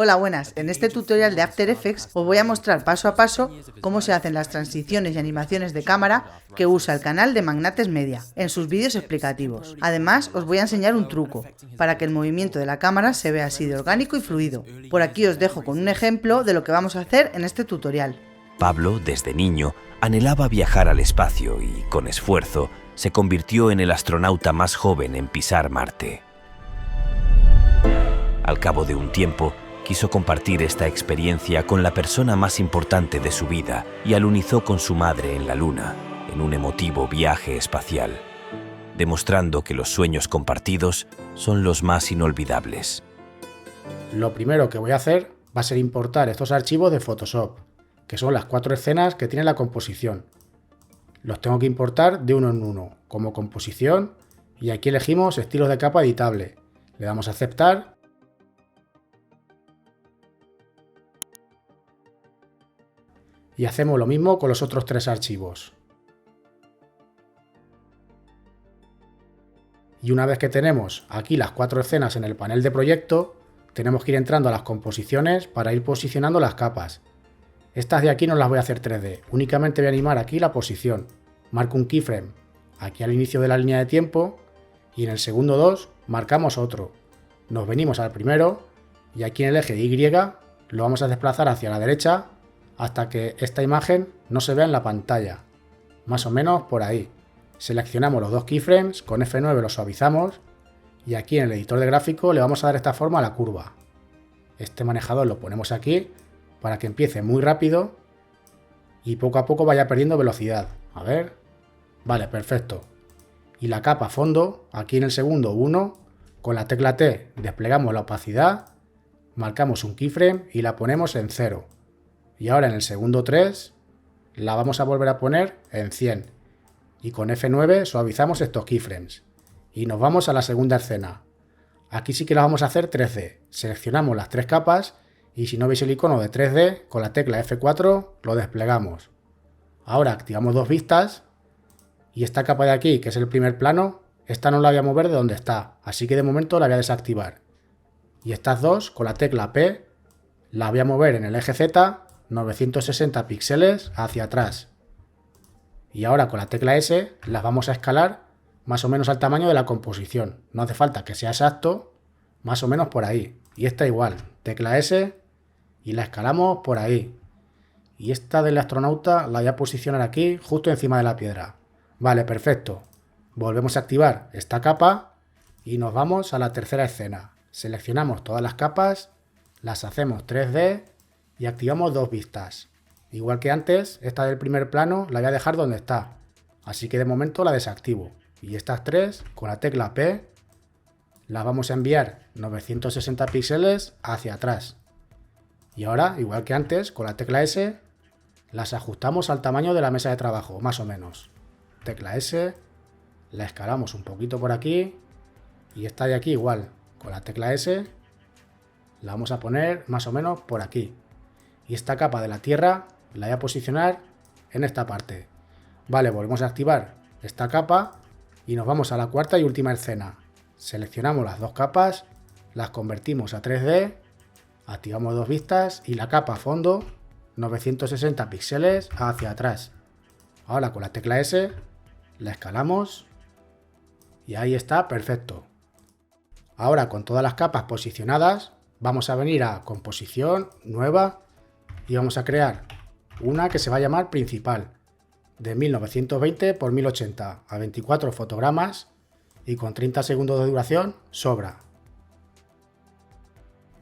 Hola, buenas. En este tutorial de After Effects os voy a mostrar paso a paso cómo se hacen las transiciones y animaciones de cámara que usa el canal de Magnates Media en sus vídeos explicativos. Además, os voy a enseñar un truco para que el movimiento de la cámara se vea así de orgánico y fluido. Por aquí os dejo con un ejemplo de lo que vamos a hacer en este tutorial. Pablo, desde niño, anhelaba viajar al espacio y, con esfuerzo, se convirtió en el astronauta más joven en pisar Marte. Al cabo de un tiempo, quiso compartir esta experiencia con la persona más importante de su vida y alunizó con su madre en la Luna, en un emotivo viaje espacial, demostrando que los sueños compartidos son los más inolvidables. Lo primero que voy a hacer va a ser importar estos archivos de Photoshop, que son las 4 escenas que tiene la composición. Los tengo que importar de uno en uno, como composición, y aquí elegimos estilos de capa editable. Le damos a aceptar. Y hacemos lo mismo con los otros 3 archivos. Y una vez que tenemos aquí las 4 escenas en el panel de proyecto, tenemos que ir entrando a las composiciones para ir posicionando las capas. Estas de aquí no las voy a hacer 3D, únicamente voy a animar aquí la posición. Marco un keyframe aquí al inicio de la línea de tiempo y en el segundo 2 marcamos otro. Nos venimos al primero y aquí en el eje Y lo vamos a desplazar hacia la derecha hasta que esta imagen no se vea en la pantalla, más o menos por ahí. Seleccionamos los 2 keyframes, con F9 lo suavizamos y aquí en el editor de gráfico le vamos a dar esta forma a la curva. Este manejador lo ponemos aquí para que empiece muy rápido y poco a poco vaya perdiendo velocidad. A ver, vale, perfecto. Y la capa fondo, aquí en el segundo 1, con la tecla T desplegamos la opacidad, marcamos un keyframe y la ponemos en 0. Y ahora en el segundo 3 la vamos a volver a poner en 100. Y con F9 suavizamos estos keyframes. Y nos vamos a la segunda escena. Aquí sí que la vamos a hacer 3D. Seleccionamos las 3 capas y si no veis el icono de 3D, con la tecla F4 lo desplegamos. Ahora activamos 2 vistas y esta capa de aquí, que es el primer plano, esta no la voy a mover de donde está, así que de momento la voy a desactivar. Y estas 2, con la tecla P, la voy a mover en el eje Z 960 píxeles hacia atrás. Y ahora con la tecla S las vamos a escalar más o menos al tamaño de la composición. No hace falta que sea exacto, más o menos por ahí. Y esta igual, tecla S y la escalamos por ahí. Y esta del astronauta la voy a posicionar aquí justo encima de la piedra. Vale, perfecto. Volvemos a activar esta capa y nos vamos a la tercera escena. Seleccionamos todas las capas, las hacemos 3D y activamos 2 vistas. Igual que antes, esta del primer plano la voy a dejar donde está, así que de momento la desactivo. Y estas 3, con la tecla P, las vamos a enviar 960 píxeles hacia atrás. Y ahora, igual que antes, con la tecla S, las ajustamos al tamaño de la mesa de trabajo, más o menos. Tecla S, la escalamos un poquito por aquí, y esta de aquí igual, con la tecla S, la vamos a poner más o menos por aquí. Y esta capa de la Tierra la voy a posicionar en esta parte. Vale, volvemos a activar esta capa y nos vamos a la cuarta y última escena. Seleccionamos las 2 capas, las convertimos a 3D, activamos 2 vistas y la capa fondo 960 píxeles hacia atrás. Ahora con la tecla S la escalamos y ahí está, perfecto. Ahora con todas las capas posicionadas vamos a venir a composición, nueva, y vamos a crear una que se va a llamar principal, de 1920 x 1080 a 24 fotogramas y con 30 segundos de duración sobra.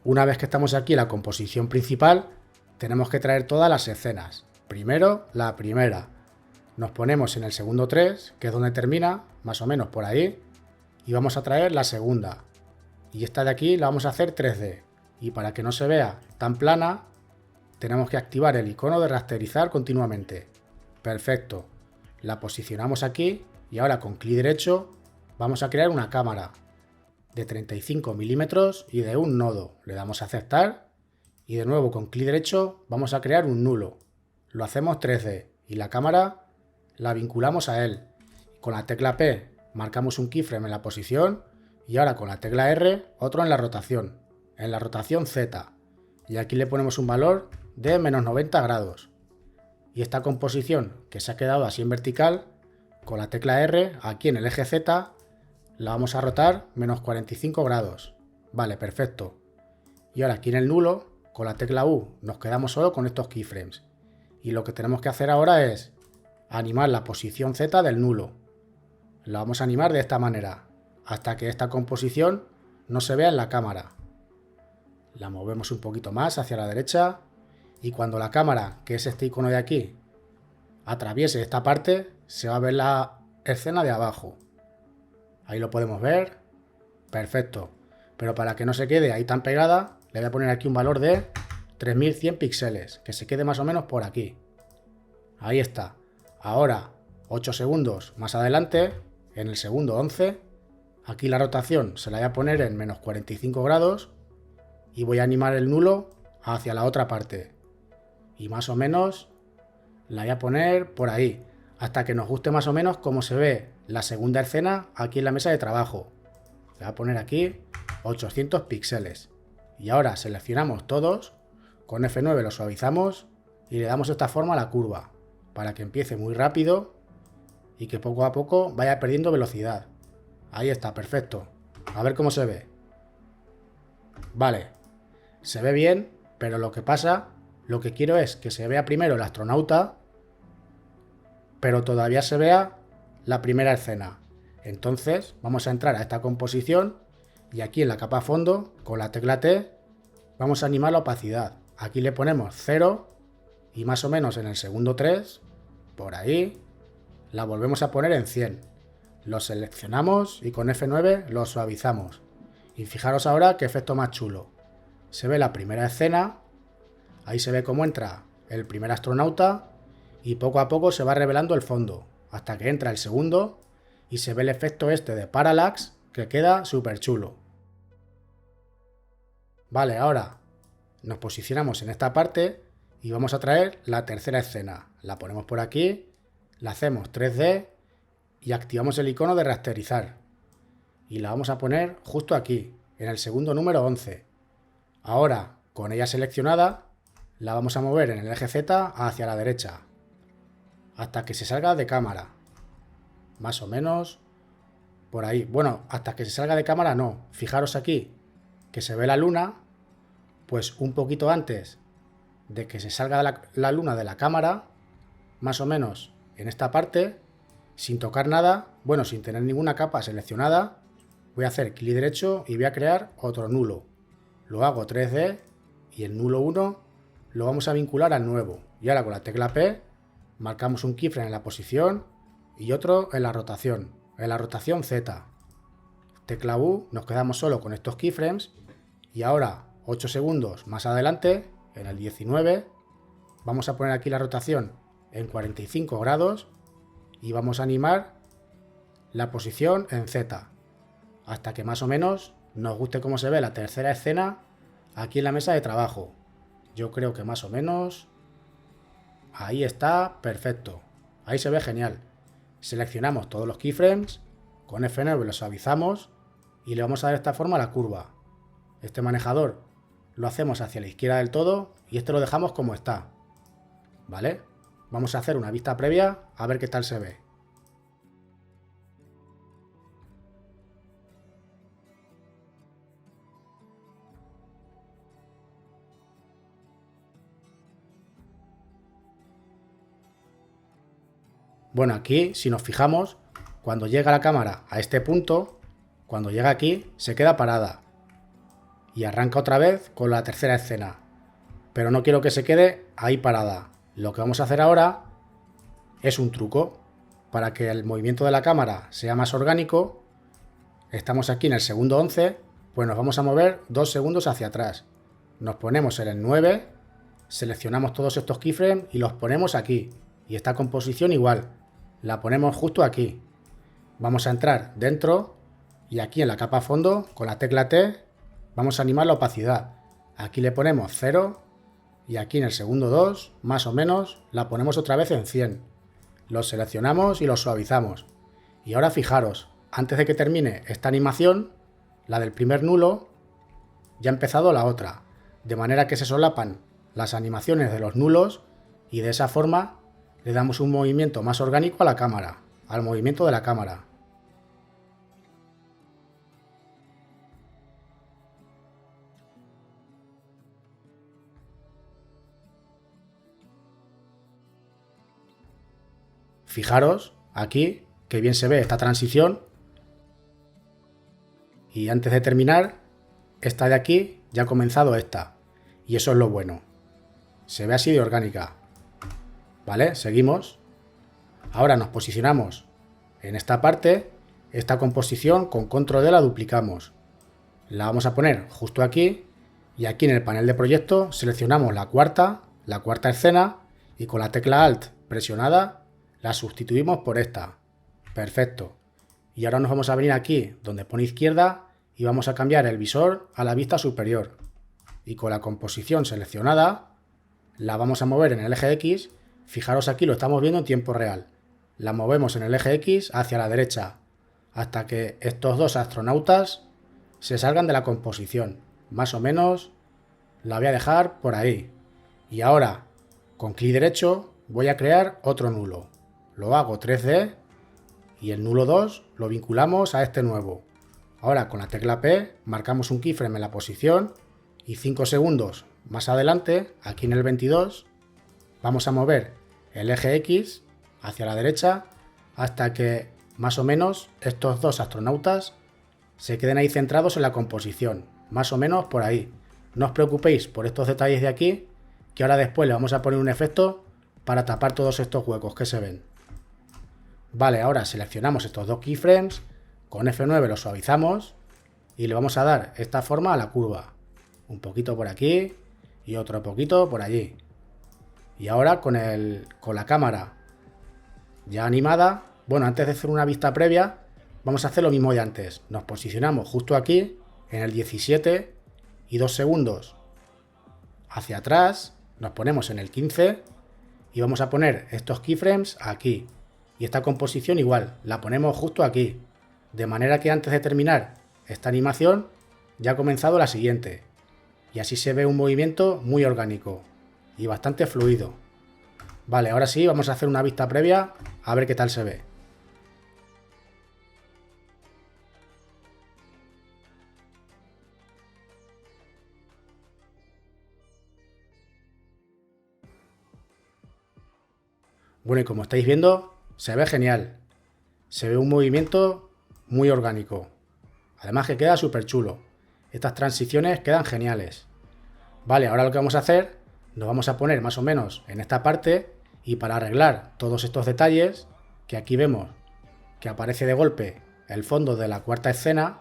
Una vez que estamos aquí en la composición principal, tenemos que traer todas las escenas. Primero la primera. Nos ponemos en el segundo 3, que es donde termina, más o menos por ahí, y vamos a traer la segunda. Y esta de aquí la vamos a hacer 3D. Y para que no se vea tan plana, tenemos que activar el icono de rasterizar continuamente. Perfecto. La posicionamos aquí y ahora con clic derecho vamos a crear una cámara de 35 milímetros y de un nodo. Le damos a aceptar y de nuevo con clic derecho vamos a crear un nulo. Lo hacemos 3D y la cámara la vinculamos a él. Con la tecla P marcamos un keyframe en la posición y ahora con la tecla R otro en la rotación Z. y aquí le ponemos un valor de menos 90 grados. Y esta composición que se ha quedado así en vertical, con la tecla R, aquí en el eje Z, la vamos a rotar menos 45 grados. Vale, perfecto. Y ahora aquí en el nulo, con la tecla U, nos quedamos solo con estos keyframes. Y lo que tenemos que hacer ahora es animar la posición Z del nulo. La vamos a animar de esta manera, hasta que esta composición no se vea en la cámara. La movemos un poquito más hacia la derecha y cuando la cámara, que es este icono de aquí, atraviese esta parte, se va a ver la escena de abajo. Ahí lo podemos ver. Perfecto. Pero para que no se quede ahí tan pegada, le voy a poner aquí un valor de 3100 píxeles, que se quede más o menos por aquí. Ahí está. Ahora, 8 segundos más adelante, en el segundo 11, aquí la rotación se la voy a poner en menos 45 grados y voy a animar el nulo hacia la otra parte. Y más o menos la voy a poner por ahí, hasta que nos guste más o menos cómo se ve la segunda escena aquí en la mesa de trabajo. Le voy a poner aquí 800 píxeles. Y ahora seleccionamos todos, con F9 lo suavizamos y le damos de esta forma a la curva, para que empiece muy rápido y que poco a poco vaya perdiendo velocidad. Ahí está, perfecto. A ver cómo se ve. Vale, se ve bien, pero lo que quiero es que se vea primero el astronauta, pero todavía se vea la primera escena. Entonces vamos a entrar a esta composición y aquí en la capa fondo, con la tecla T, vamos a animar la opacidad. Aquí le ponemos 0 y más o menos en el segundo 3, por ahí, la volvemos a poner en 100. Lo seleccionamos y con F9 lo suavizamos. Y fijaros ahora qué efecto más chulo. Se ve la primera escena, ahí se ve cómo entra el primer astronauta y poco a poco se va revelando el fondo, hasta que entra el segundo y se ve el efecto este de parallax que queda súper chulo. Vale, ahora nos posicionamos en esta parte y vamos a traer la tercera escena. La ponemos por aquí, la hacemos 3D y activamos el icono de rasterizar. Y la vamos a poner justo aquí, en el segundo número 11. Ahora, con ella seleccionada, la vamos a mover en el eje Z hacia la derecha, hasta que se salga de cámara. Más o menos por ahí. Bueno, hasta que se salga de cámara no. Fijaros aquí que se ve la luna, pues un poquito antes de que se salga la luna de la cámara, más o menos en esta parte, sin tocar nada, bueno, sin tener ninguna capa seleccionada, voy a hacer clic derecho y voy a crear otro nulo. Lo hago 3D y el nulo 1 lo vamos a vincular al nuevo. Y ahora con la tecla P marcamos un keyframe en la posición y otro en la rotación Z. Tecla U, nos quedamos solo con estos keyframes y ahora 8 segundos más adelante, en el 19, vamos a poner aquí la rotación en 45 grados y vamos a animar la posición en Z, hasta que más o menos nos guste cómo se ve la tercera escena aquí en la mesa de trabajo. Yo creo que más o menos ahí está, perfecto. Ahí se ve genial. Seleccionamos todos los keyframes, con F9 lo suavizamos y le vamos a dar de esta forma a la curva. Este manejador lo hacemos hacia la izquierda del todo y este lo dejamos como está. ¿Vale? Vamos a hacer una vista previa a ver qué tal se ve. Bueno, aquí, si nos fijamos, cuando llega la cámara a este punto, cuando llega aquí, se queda parada. Y arranca otra vez con la tercera escena. Pero no quiero que se quede ahí parada. Lo que vamos a hacer ahora es un truco. Para que el movimiento de la cámara sea más orgánico, estamos aquí en el segundo 11, pues nos vamos a mover 2 segundos hacia atrás. Nos ponemos en el 9, seleccionamos todos estos keyframes y los ponemos aquí. Y esta composición igual. La ponemos justo aquí. Vamos a entrar dentro y aquí en la capa fondo, con la tecla T, vamos a animar la opacidad. Aquí le ponemos 0 y aquí en el segundo 2, más o menos, la ponemos otra vez en 100. Los seleccionamos y los suavizamos. Y ahora fijaros, antes de que termine esta animación, la del primer nulo, ya ha empezado la otra. de manera que se solapan las animaciones de los nulos y de esa forma le damos un movimiento más orgánico a la cámara, al movimiento de la cámara. Fijaros aquí que bien se ve esta transición y antes de terminar, esta de aquí ya ha comenzado esta y eso es lo bueno. Se ve así de orgánica. ¿Vale? Seguimos. Ahora nos posicionamos en esta parte, esta composición con control D la duplicamos. La vamos a poner justo aquí y aquí en el panel de proyecto seleccionamos la cuarta escena y con la tecla Alt presionada la sustituimos por esta. Perfecto. Y ahora nos vamos a venir aquí donde pone izquierda y vamos a cambiar el visor a la vista superior. Y con la composición seleccionada la vamos a mover en el eje X. Fijaros aquí lo estamos viendo en tiempo real. La movemos en el eje X hacia la derecha hasta que estos dos astronautas se salgan de la composición. Más o menos la voy a dejar por ahí. Y ahora con clic derecho voy a crear otro nulo. Lo hago 3D y el nulo 2 lo vinculamos a este nuevo. Ahora con la tecla P marcamos un keyframe en la posición y 5 segundos más adelante, aquí en el 22, vamos a mover el eje X hacia la derecha hasta que más o menos estos dos astronautas se queden ahí centrados en la composición. Más o menos por ahí. No os preocupéis por estos detalles de aquí, que ahora después le vamos a poner un efecto para tapar todos estos huecos que se ven. Vale, ahora seleccionamos estos dos keyframes, con F9 lo suavizamos y le vamos a dar esta forma a la curva. Un poquito por aquí y otro poquito por allí. Y ahora con la cámara ya animada, bueno, antes de hacer una vista previa, vamos a hacer lo mismo de antes. Nos posicionamos justo aquí, en el 17 y 2 segundos hacia atrás, nos ponemos en el 15 y vamos a poner estos keyframes aquí. Y esta composición igual, la ponemos justo aquí, de manera que antes de terminar esta animación ya ha comenzado la siguiente. Y así se ve un movimiento muy orgánico y bastante fluido. Vale, ahora sí, vamos a hacer una vista previa a ver qué tal se ve. Bueno, y como estáis viendo, se ve genial. Se ve un movimiento muy orgánico. Además que queda súper chulo. Estas transiciones quedan geniales. Vale, ahora lo que vamos a hacer, nos vamos a poner más o menos en esta parte y para arreglar todos estos detalles, que aquí vemos que aparece de golpe el fondo de la cuarta escena,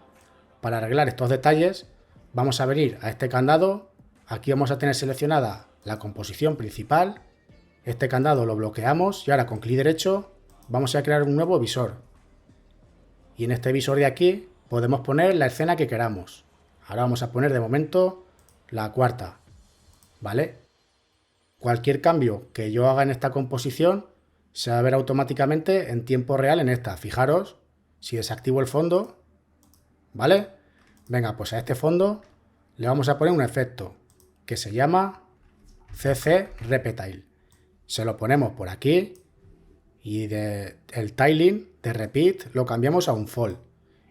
para arreglar estos detalles vamos a venir a este candado, aquí vamos a tener seleccionada la composición principal, este candado lo bloqueamos y ahora con clic derecho vamos a crear un nuevo visor. Y en este visor de aquí podemos poner la escena que queramos. Ahora vamos a poner de momento la cuarta, ¿vale? Cualquier cambio que yo haga en esta composición se va a ver automáticamente en tiempo real en esta. Fijaros, si desactivo el fondo, ¿vale? Venga, pues a este fondo le vamos a poner un efecto que se llama CC Reptile. Se lo ponemos por aquí y el tiling de repeat lo cambiamos a un fall.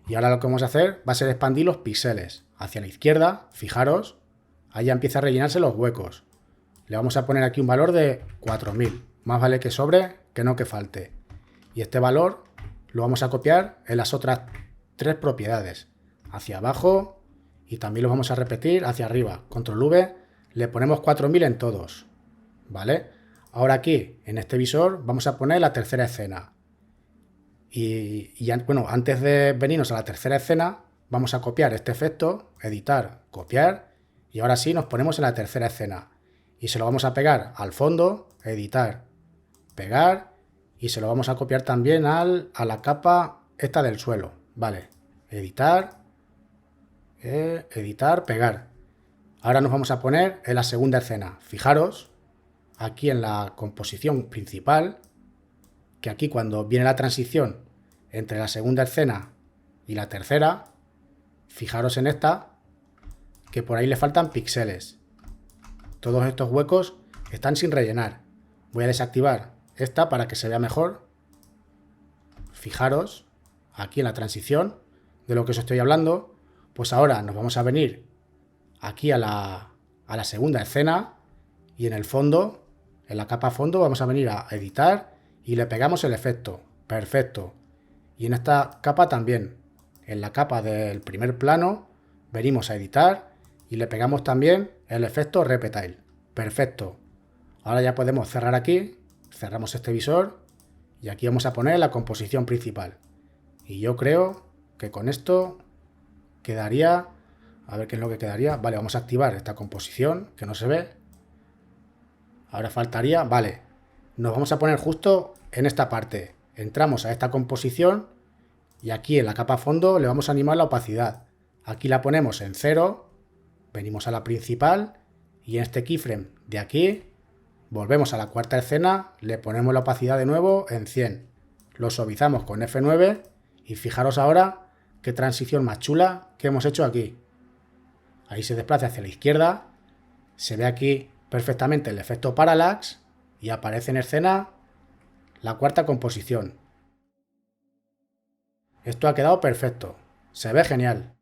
Y ahora lo que vamos a hacer va a ser expandir los píxeles hacia la izquierda. Fijaros, ahí ya empieza a rellenarse los huecos. Le vamos a poner aquí un valor de 4000. Más vale que sobre que no que falte. Y este valor lo vamos a copiar en las otras tres propiedades. Hacia abajo y también lo vamos a repetir hacia arriba. Control V, le ponemos 4000 en todos. ¿Vale? Ahora aquí, en este visor, vamos a poner la tercera escena. Bueno, antes de venirnos a la tercera escena, vamos a copiar este efecto, editar, copiar, y ahora sí nos ponemos en la tercera escena. Y se lo vamos a pegar al fondo, editar, pegar, y se lo vamos a copiar también a la capa esta del suelo. Vale, editar, editar, pegar. Ahora nos vamos a poner en la segunda escena. Fijaros, aquí en la composición principal, que aquí cuando viene la transición entre la segunda escena y la tercera, fijaros en esta, que por ahí le faltan píxeles. todos estos huecos están sin rellenar. Voy a desactivar esta para que se vea mejor. Fijaros, aquí en la transición de lo que os estoy hablando, pues ahora nos vamos a venir aquí a la segunda escena y en el fondo, en la capa fondo, vamos a venir a editar y le pegamos el efecto. Perfecto. Y en esta capa también, en la capa del primer plano, venimos a editar y le pegamos también el efecto Reptile. Perfecto. Ahora ya podemos cerrar aquí, cerramos este visor y aquí vamos a poner la composición principal. Y yo creo que con esto quedaría... A ver qué es lo que quedaría. Vale, vamos a activar esta composición que no se ve. Ahora faltaría... Vale, nos vamos a poner justo en esta parte. Entramos a esta composición y aquí en la capa fondo le vamos a animar la opacidad. Aquí la ponemos en 0, venimos a la principal y en este keyframe de aquí volvemos a la cuarta escena, le ponemos la opacidad de nuevo en 100. Lo suavizamos con F9 y fijaros ahora qué transición más chula que hemos hecho aquí. Ahí se desplaza hacia la izquierda, se ve aquí perfectamente el efecto Parallax y aparece en escena la cuarta composición. Esto ha quedado perfecto, se ve genial.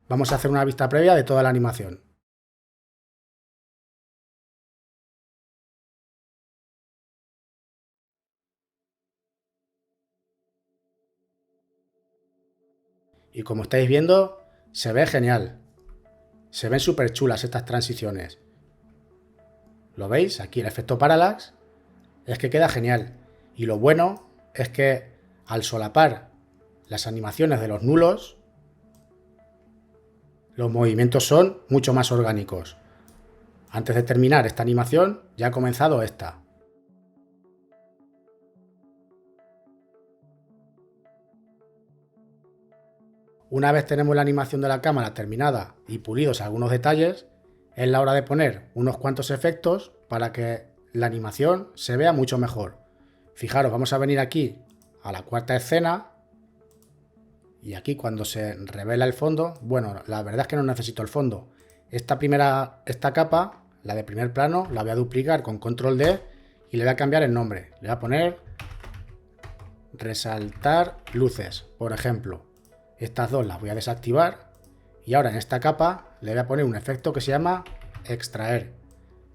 Vamos a hacer una vista previa de toda la animación. Y como estáis viendo, se ve genial. Se ven súper chulas estas transiciones. ¿Lo veis? Aquí el efecto Parallax es que queda genial. Y lo bueno es que al solapar las animaciones de los nulos, los movimientos son mucho más orgánicos. Antes de terminar esta animación, ya ha comenzado esta. Una vez tenemos la animación de la cámara terminada y pulidos algunos detalles, es la hora de poner unos cuantos efectos para que la animación se vea mucho mejor. Fijaros, vamos a venir aquí a la cuarta escena y aquí cuando se revela el fondo, bueno, la verdad es que no necesito el fondo. Esta capa, la de primer plano, la voy a duplicar con control D y le voy a cambiar el nombre. Le voy a poner resaltar luces, por ejemplo. Estas dos las voy a desactivar y ahora en esta capa le voy a poner un efecto que se llama extraer.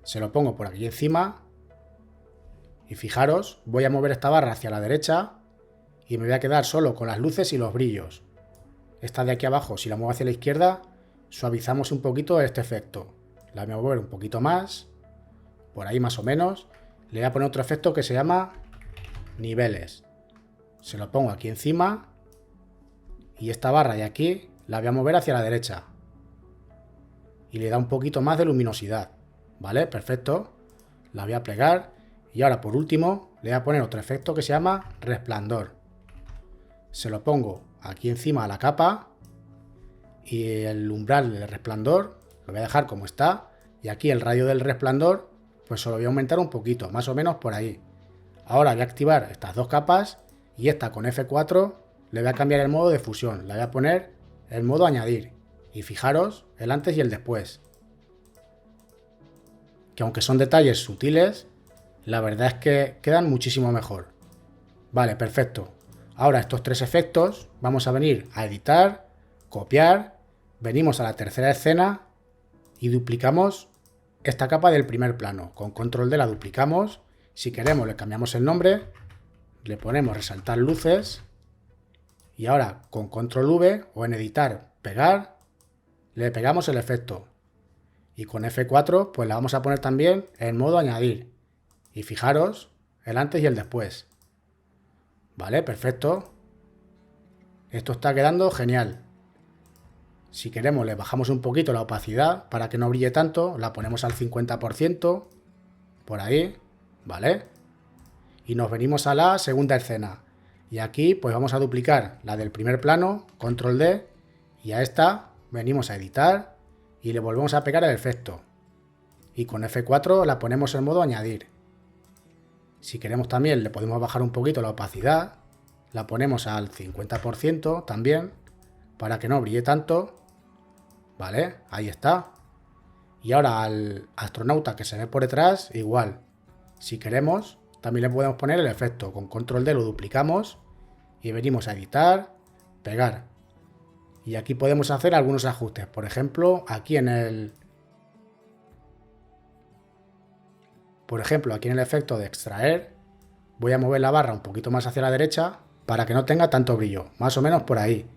Se lo pongo por aquí encima y fijaros, voy a mover esta barra hacia la derecha y me voy a quedar solo con las luces y los brillos. Esta de aquí abajo, si la muevo hacia la izquierda, suavizamos un poquito este efecto. La voy a mover un poquito más, por ahí más o menos. Le voy a poner otro efecto que se llama niveles. Se lo pongo aquí encima y esta barra de aquí la voy a mover hacia la derecha y le da un poquito más de luminosidad. ¿Vale? Perfecto. La voy a plegar y ahora por último le voy a poner otro efecto que se llama resplandor. Se lo pongo aquí encima a la capa y el umbral del resplandor lo voy a dejar como está y aquí el radio del resplandor pues se lo voy a aumentar un poquito, más o menos por ahí. Ahora voy a activar estas dos capas y esta con F4 le voy a cambiar el modo de fusión, le voy a poner el modo añadir y fijaros el antes y el después, que aunque son detalles sutiles, la verdad es que quedan muchísimo mejor. Vale, perfecto. Ahora estos tres efectos vamos a venir a editar, copiar, venimos a la tercera escena y duplicamos esta capa del primer plano. Con control D la duplicamos, si queremos le cambiamos el nombre, le ponemos resaltar luces y ahora con control V o en editar, pegar, le pegamos el efecto. Y con F4 pues la vamos a poner también en modo añadir. Y fijaros el antes y el después. Vale, perfecto. Esto está quedando genial. Si queremos le bajamos un poquito la opacidad para que no brille tanto. La ponemos al 50%. Por ahí. Vale. Y nos venimos a la segunda escena. Y aquí pues vamos a duplicar la del primer plano. Control D. Y a esta venimos a editar. Y le volvemos a pegar el efecto. Y con F4 la ponemos en modo añadir. Si queremos también le podemos bajar un poquito la opacidad. La ponemos al 50% también. Para que no brille tanto. ¿Vale? Ahí está. Y ahora al astronauta que se ve por detrás, igual. Si queremos, también le podemos poner el efecto. Con control D lo duplicamos y venimos a editar, pegar. Y aquí podemos hacer algunos ajustes. Por ejemplo, aquí en el efecto de extraer, voy a mover la barra un poquito más hacia la derecha para que no tenga tanto brillo. Más o menos por ahí.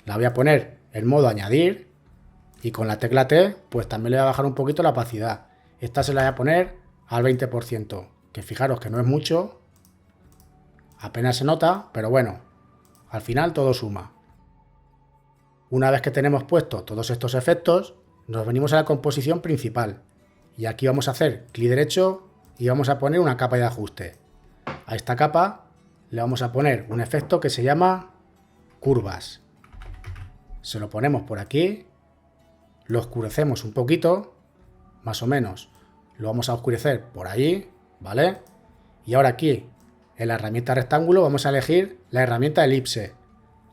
La voy a poner en modo añadir. Y con la tecla T, pues también le voy a bajar un poquito la opacidad. Esta se la voy a poner al 20%, que fijaros que no es mucho, apenas se nota, pero bueno, al final todo suma. Una vez que tenemos puesto todos estos efectos, nos venimos a la composición principal. Y aquí vamos a hacer clic derecho y vamos a poner una capa de ajuste. A esta capa le vamos a poner un efecto que se llama curvas. Se lo ponemos por aquí. Lo oscurecemos un poquito, más o menos, lo vamos a oscurecer por ahí, ¿vale? Y ahora aquí, en la herramienta rectángulo, vamos a elegir la herramienta elipse.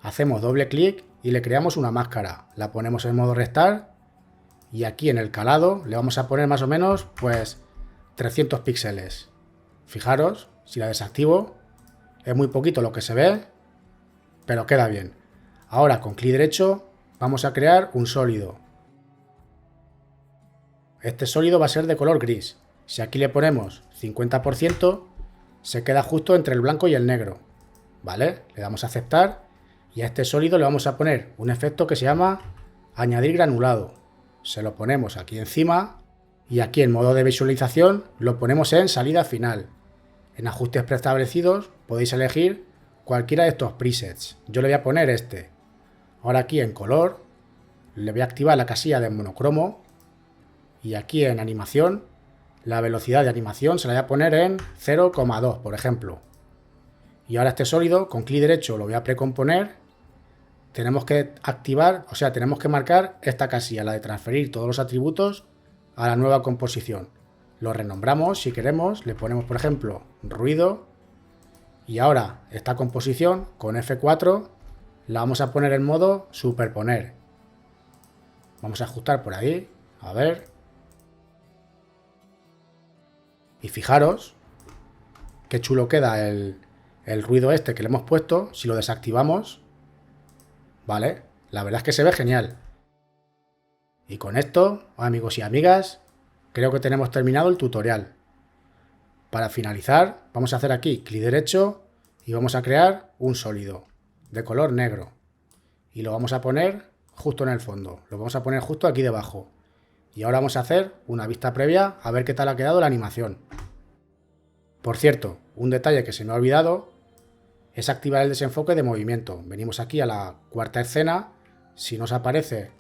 Hacemos doble clic y le creamos una máscara. La ponemos en modo restar y aquí en el calado le vamos a poner más o menos, pues, 300 píxeles. Fijaros, si la desactivo, es muy poquito lo que se ve, pero queda bien. Ahora con clic derecho vamos a crear un sólido. Este sólido va a ser de color gris. Si aquí le ponemos 50%, se queda justo entre el blanco y el negro. ¿Vale? Le damos a aceptar y a este sólido le vamos a poner un efecto que se llama añadir granulado. Se lo ponemos aquí encima y aquí en modo de visualización lo ponemos en salida final. En ajustes preestablecidos podéis elegir cualquiera de estos presets. Yo le voy a poner este. Ahora aquí en color le voy a activar la casilla de monocromo. Y aquí en animación, la velocidad de animación se la voy a poner en 0,2, por ejemplo. Y ahora este sólido, con clic derecho lo voy a precomponer. Tenemos que activar, o sea, tenemos que marcar esta casilla, la de transferir todos los atributos a la nueva composición. Lo renombramos si queremos, le ponemos, por ejemplo, ruido. Y ahora esta composición, con F4, la vamos a poner en modo superponer. Vamos a ajustar por ahí, a ver. Y fijaros qué chulo queda el ruido este que le hemos puesto. Si lo desactivamos, ¿vale? La verdad es que se ve genial. Y con esto, amigos y amigas, creo que tenemos terminado el tutorial. Para finalizar, vamos a hacer aquí clic derecho y vamos a crear un sólido de color negro. Y lo vamos a poner justo en el fondo. Lo vamos a poner justo aquí debajo. Y ahora vamos a hacer una vista previa a ver qué tal ha quedado la animación. Por cierto, un detalle que se me ha olvidado es activar el desenfoque de movimiento. Venimos aquí a la cuarta escena. Si nos aparece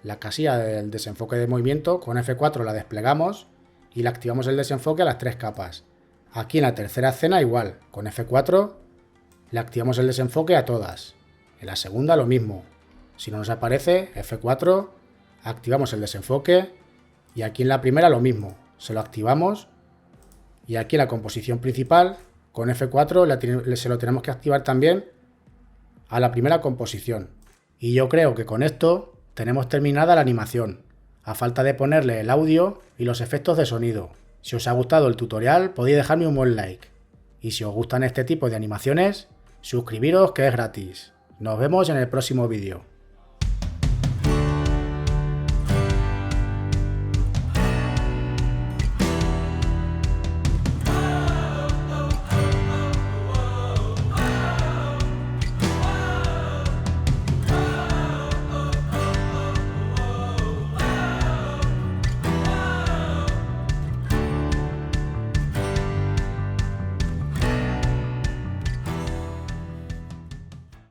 la casilla del desenfoque de movimiento, con F4 la desplegamos y le activamos el desenfoque a las 3 capas. Aquí en la tercera escena igual, con F4 le activamos el desenfoque a todas. En la segunda lo mismo. Si no nos aparece, F4, activamos el desenfoque y aquí en la primera lo mismo, se lo activamos y aquí en la composición principal con F4 se lo tenemos que activar también a la primera composición. Y yo creo que con esto tenemos terminada la animación, a falta de ponerle el audio y los efectos de sonido. Si os ha gustado el tutorial podéis dejarme un buen like y si os gustan este tipo de animaciones, suscribiros que es gratis. Nos vemos en el próximo vídeo.